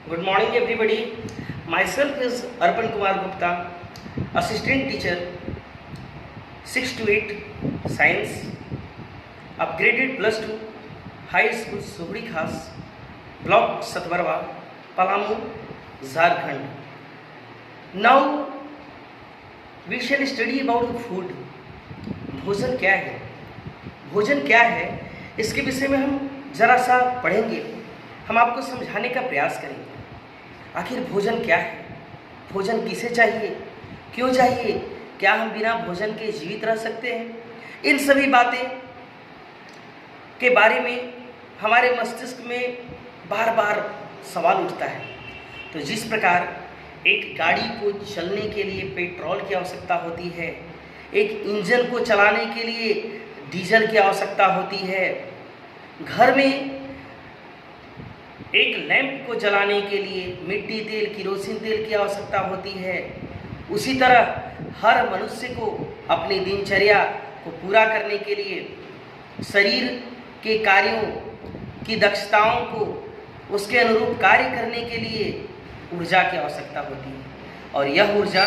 Good morning, everybody. Myself is Arpan Kumar Gupta, assistant teacher, 6 to 8 science, upgraded plus 2, high school Sohri Khas, block Satwarwa, Palamu, Jharkhand. Now we shall study about the food. भोजन क्या है? भोजन क्या है इसके विषय में हम जरा सा पढ़ेंगे, हम आपको समझाने का प्रयास करेंगे। आखिर भोजन क्या है, भोजन किसे चाहिए, क्यों चाहिए, क्या हम बिना भोजन के जीवित रह सकते हैं, इन सभी बातें के बारे में हमारे मस्तिष्क में बार बार सवाल उठता है। तो जिस प्रकार एक गाड़ी को चलने के लिए पेट्रोल की आवश्यकता होती है, एक इंजन को चलाने के लिए डीजल की आवश्यकता होती है, घर में एक लैंप को जलाने के लिए मिट्टी तेल किरोसिन तेल की आवश्यकता होती है, उसी तरह हर मनुष्य को अपनी दिनचर्या को पूरा करने के लिए शरीर के कार्यों की दक्षताओं को उसके अनुरूप कार्य करने के लिए ऊर्जा की आवश्यकता होती है। और यह ऊर्जा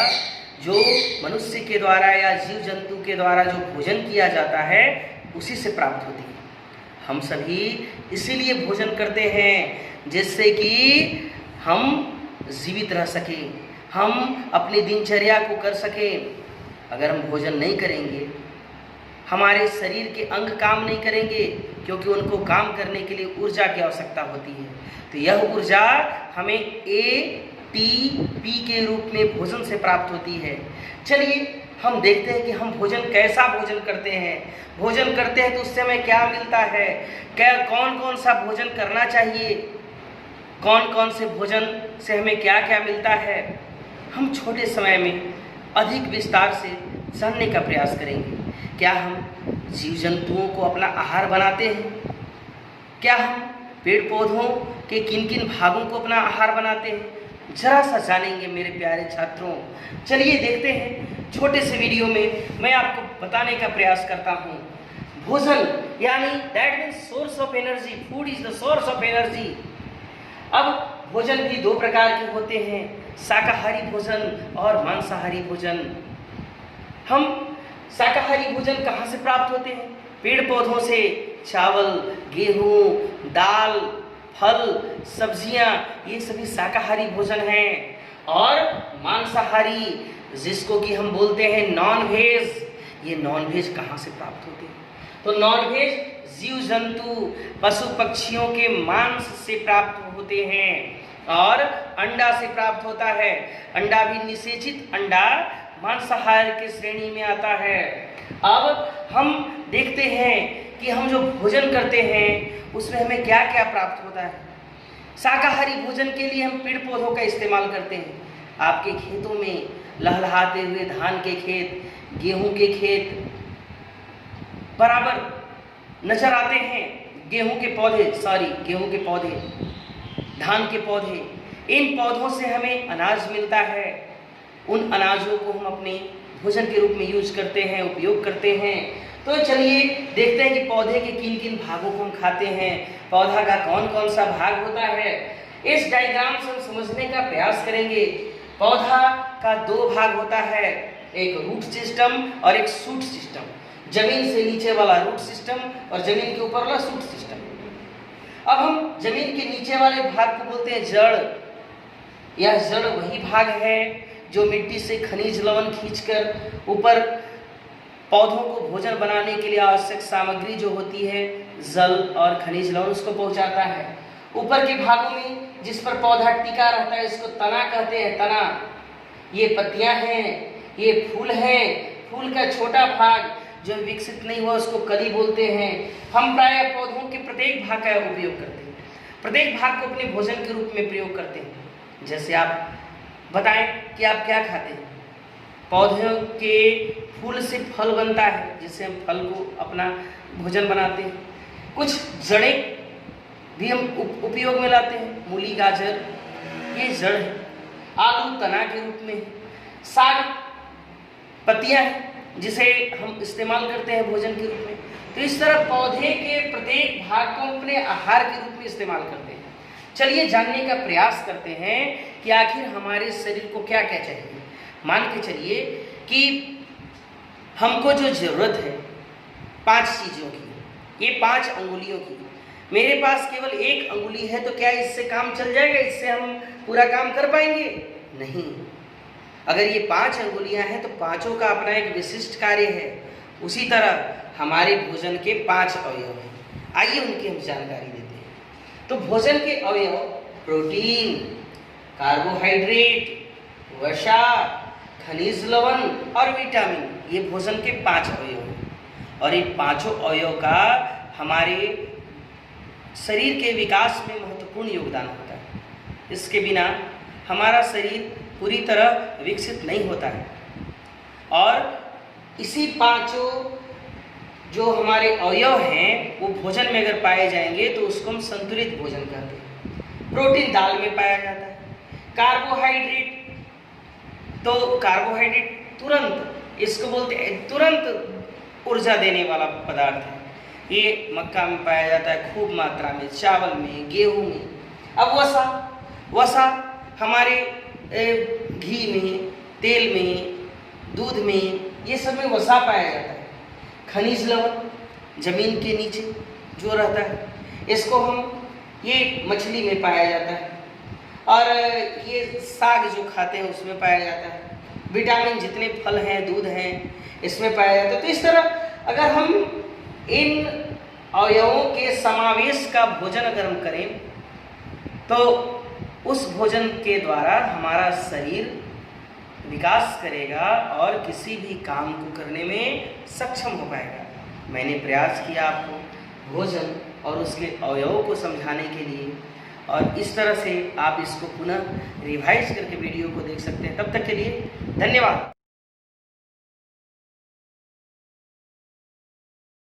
जो मनुष्य के द्वारा या जीव जंतु के द्वारा जो भोजन किया जाता है उसी से प्राप्त होती है। हम सभी इसीलिए भोजन करते हैं जिससे कि हम जीवित रह सकें, हम अपनी दिनचर्या को कर सकें। अगर हम भोजन नहीं करेंगे, हमारे शरीर के अंग काम नहीं करेंगे, क्योंकि उनको काम करने के लिए ऊर्जा की आवश्यकता होती है। तो यह ऊर्जा हमें ATP के रूप में भोजन से प्राप्त होती है। चलिए हम देखते हैं कि हम भोजन कैसा भोजन करते हैं। भोजन करते हैं तो उससे हमें क्या मिलता है, क्या कौन कौन सा भोजन करना चाहिए, कौन कौन से भोजन से हमें क्या क्या मिलता है, हम छोटे समय में अधिक विस्तार से जानने का प्रयास करेंगे। क्या हम जीव जंतुओं को अपना आहार बनाते हैं, क्या हम पेड़ पौधों के किन किन भागों को अपना आहार बनाते हैं, जरा सा जानेंगे मेरे प्यारे छात्रों। चलिए देखते हैं, छोटे से वीडियो में मैं आपको बताने का प्रयास करता हूँ। भोजन यानी that means source of energy, food is the source of energy. अब भोजन भी दो प्रकार के होते हैं, शाकाहारी भोजन और मांसाहारी भोजन। हम शाकाहारी भोजन कहाँ से प्राप्त होते हैं? पेड़ पौधों से, चावल, गेहूँ, दाल, फल, सब्जियां, ये सभी शाकाहारी भोजन हैं। और मांसाहारी जिसको कि हम बोलते हैं नॉन वेज, ये नॉन वेज कहाँ से प्राप्त होते हैं? तो नॉन वेज जीव जंतु पशु पक्षियों के मांस से प्राप्त होते हैं और अंडा से प्राप्त होता है। अंडा भी निषेचित अंडा मांसाहार की श्रेणी में आता है। अब हम देखते हैं कि हम जो भोजन करते हैं उसमें हमें क्या क्या प्राप्त होता है। शाकाहारी भोजन के लिए हम पेड़ पौधों का इस्तेमाल करते हैं। आपके खेतों में लहलहाते हुए धान के खेत, गेहूं के खेत बराबर नजर आते हैं। गेहूं के पौधे, धान के पौधे, इन पौधों से हमें अनाज मिलता है। उन अनाजों को हम अपने भोजन के रूप में यूज करते हैं, उपयोग करते हैं। तो चलिए देखते हैं कि पौधे के किन किन भागों को हम खाते हैं, पौधा का कौन कौन सा भाग होता है। इस डायग्राम से हम समझने का प्रयास करेंगे। पौधा का दो भाग होता है, एक रूट सिस्टम और एक शूट सिस्टम। जमीन से नीचे वाला रूट सिस्टम और जमीन के ऊपर वाला शूट सिस्टम। अब हम जमीन के नीचे वाले भाग को बोलते हैं जड़। यह जड़ वही भाग है जो मिट्टी से खनिज लवण खींचकर ऊपर पौधों को भोजन बनाने के लिए आवश्यक सामग्री जो होती है, जल और खनिज लवण, उसको पहुंचाता है। ऊपर के भागों में जिस पर पौधा टिका रहता है इसको तना कहते हैं। तना, ये पत्तियां हैं, ये फूल हैं। फूल का छोटा भाग जो विकसित नहीं हुआ उसको कली बोलते हैं। हम प्रायः पौधों के प्रत्येक भाग का उपयोग करते हैं, प्रत्येक भाग को अपने भोजन के रूप में प्रयोग करते हैं। जैसे आप बताएं कि आप क्या खाते हैं। पौधों के फूल से फल बनता है, जिससे हम फल को अपना भोजन बनाते हैं। कुछ जड़ें भी हम उपयोग में लाते हैं, मूली, गाजर, ये जड़ है। आलू तना के रूप में, साग पत्तियां हैं जिसे हम इस्तेमाल करते हैं भोजन के रूप में। तो इस तरह पौधे के प्रत्येक भाग को अपने आहार के रूप में इस्तेमाल करते हैं। चलिए जानने का प्रयास करते हैं कि आखिर हमारे शरीर को क्या क्या चाहिए। मान के चलिए कि हमको जो ज़रूरत है 5 चीज़ों की, ये 5 अंगुलियों की, मेरे पास केवल 1 अंगुली है तो क्या इससे काम चल जाएगा? इससे हम पूरा काम कर पाएंगे? नहीं। अगर ये 5 अंगुलियां हैं तो पांचों का अपना एक विशिष्ट कार्य है। उसी तरह हमारे भोजन के 5 अवयव हैं। आइए उनकी हम जानकारी देते हैं। तो भोजन के अवयव प्रोटीन, कार्बोहाइड्रेट, वसा, खनिज लवण और विटामिन, ये भोजन के 5 अवयव हैं। और ये पांचों अवयव का हमारे शरीर के विकास में महत्वपूर्ण योगदान होता है। इसके बिना हमारा शरीर पूरी तरह विकसित नहीं होता है। और इसी पांचों जो हमारे अवयव हैं वो भोजन में अगर पाए जाएंगे तो उसको हम संतुलित भोजन कहते हैं। प्रोटीन दाल में पाया जाता है। कार्बोहाइड्रेट, तो कार्बोहाइड्रेट तुरंत, इसको बोलते हैं तुरंत ऊर्जा देने वाला पदार्थ है। ये मक्का में पाया जाता है खूब मात्रा में, चावल में, गेहूं में। अब वसा हमारे घी में, तेल में, दूध में, ये सब में वसा पाया जाता है। खनिज लवण जमीन के नीचे जो रहता है, इसको ये मछली में पाया जाता है। और ये साग जो खाते हैं उसमें पाया जाता है। विटामिन जितने फल हैं, दूध हैं, इसमें पाया जाता है। तो इस तरह अगर हम इन अवयवों के समावेश का भोजन अगर हम करें तो उस भोजन के द्वारा हमारा शरीर विकास करेगा और किसी भी काम को करने में सक्षम हो पाएगा। मैंने प्रयास किया आपको भोजन और उसके अवयवों को समझाने के लिए, और इस तरह से आप इसको पुनः रिवाइज करके वीडियो को देख सकते हैं। तब तक के लिए धन्यवाद।